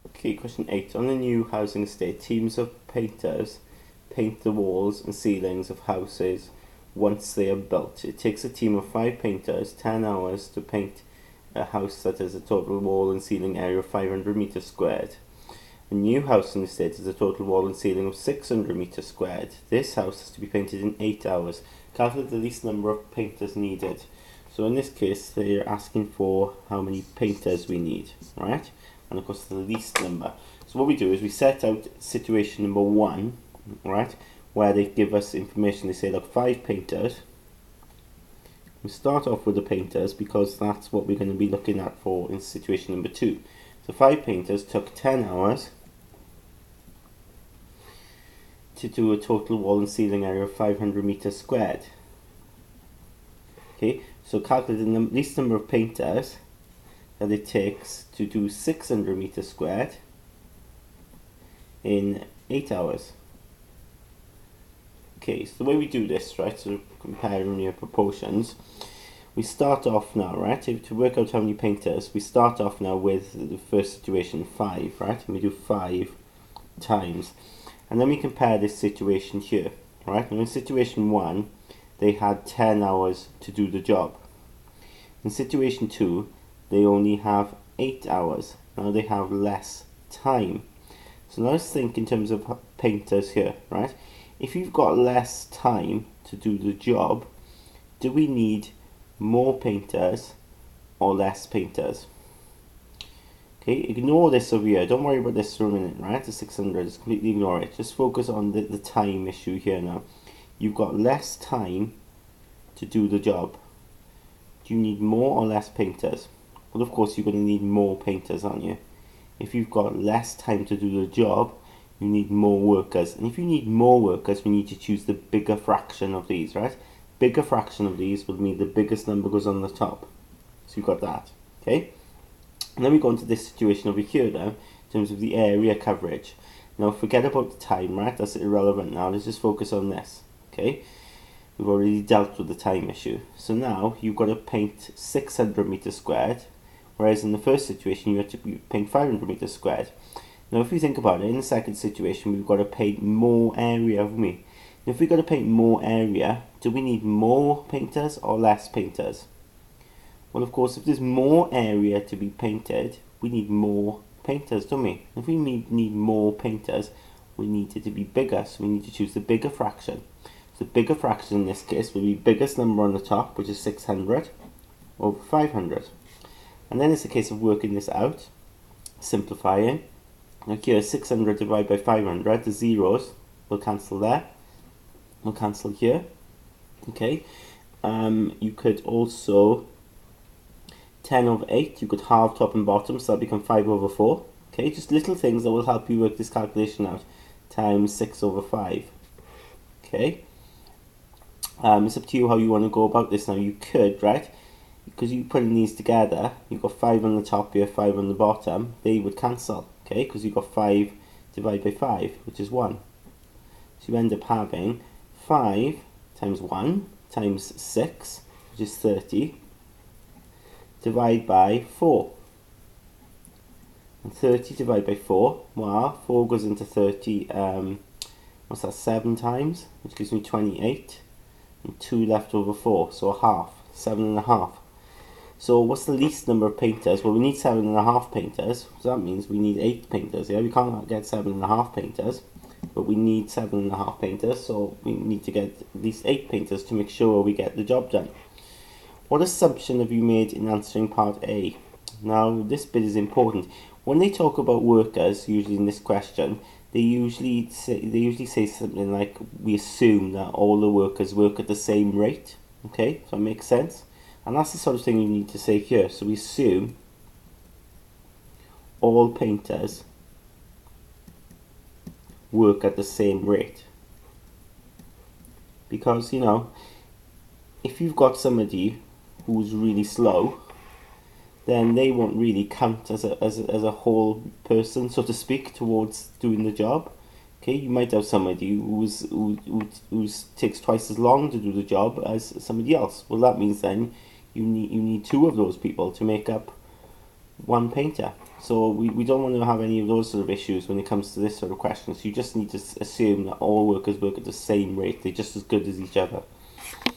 Okay, question 8. On a new housing estate, teams of painters paint the walls and ceilings of houses once they are built. It takes a team of 5 painters 10 hours to paint a house that has a total wall and ceiling area of 500 meters squared. A new housing estate has a total wall and ceiling of 600 meters squared. This house has to be painted in 8 hours. Calculate the least number of painters needed. So in this case, they're asking for how many painters we need, right? And of course the least number. So what we do is we set out situation number 1, right, where they give us information. They say, look, 5 painters. We start off with the painters because that's what we're going to be looking at for in situation number 2. So 5 painters took 10 hours to do a total wall and ceiling area of 500 meters squared. Okay, so calculate the least number of painters that it takes to do 600 meters squared in 8 hours. Okay, so the way we do this, right, so comparing your proportions, we start off now, right, to work out how many painters, we start off now with the first situation, 5, right, and we do 5 times. And then we compare this situation here, right, now in situation 1, they had 10 hours to do the job. In situation 2, they only have 8 hours. Now they have less time. So now let's think in terms of painters here, right? If you've got less time to do the job, do we need more painters or less painters? Okay, ignore this over here. Don't worry about this for a minute, right? The 600, just completely ignore it. Just focus on the time issue here now. You've got less time to do the job. Do you need more or less painters? Well, of course, you're going to need more painters, aren't you? If you've got less time to do the job, you need more workers. And if you need more workers, we need to choose the bigger fraction of these, right? Bigger fraction of these would mean the biggest number goes on the top. So you've got that, okay? And then we go into this situation over here now, in terms of the area coverage. Now, forget about the time, right? That's irrelevant now. Let's just focus on this, okay? We've already dealt with the time issue. So now you've got to paint 600 meters squared, whereas in the first situation you had to paint 500 meters squared. Now if you think about it, in the second situation we've got to paint more area, haven't we? Now if we've got to paint more area, do we need more painters or less painters? Well, of course, if there's more area to be painted, we need more painters, don't we? If we need more painters, we need it to be bigger, so we need to choose the bigger fraction. The bigger fraction in this case will be biggest number on the top, which is 600 over 500. And then it's a case of working this out, simplifying. Like here, 600 divided by 500, the zeros will cancel there, will cancel here. Okay, you could also 10 over 8, you could halve top and bottom, so that become 5 over 4. Okay, just little things that will help you work this calculation out. Times 6 over 5. Okay. It's up to you how you want to go about this now. You could, right, because you're putting these together, you've got 5 on the top here, 5 on the bottom, they would cancel, okay, because you've got 5 divided by 5, which is 1. So you end up having 5 times 1 times 6, which is 30, divided by 4. And 30 divided by 4, well, 4 goes into 30, what's that, 7 times, which gives me 28. And 2 left over 4, so a half, 7.5. So what's the least number of painters? Well, we need 7.5 painters, so that means we need 8 painters. Yeah, we can't get 7.5 painters, but we need 7.5 painters, so we need to get at least 8 painters to make sure we get the job done. What assumption have you made in answering part A? Now, this bit is important. When they talk about workers, usually in this question, they usually say something like, we assume that all the workers work at the same rate. Okay, does that make sense? And that's the sort of thing you need to say here. So we assume all painters work at the same rate. Because, you know, if you've got somebody who's really slow, then they won't really count as a whole person, so to speak, towards doing the job. Okay, you might have somebody who takes twice as long to do the job as somebody else. Well, that means then you need 2 of those people to make up one painter. So we don't want to have any of those sort of issues when it comes to this sort of question. So you just need to assume that all workers work at the same rate. They're just as good as each other.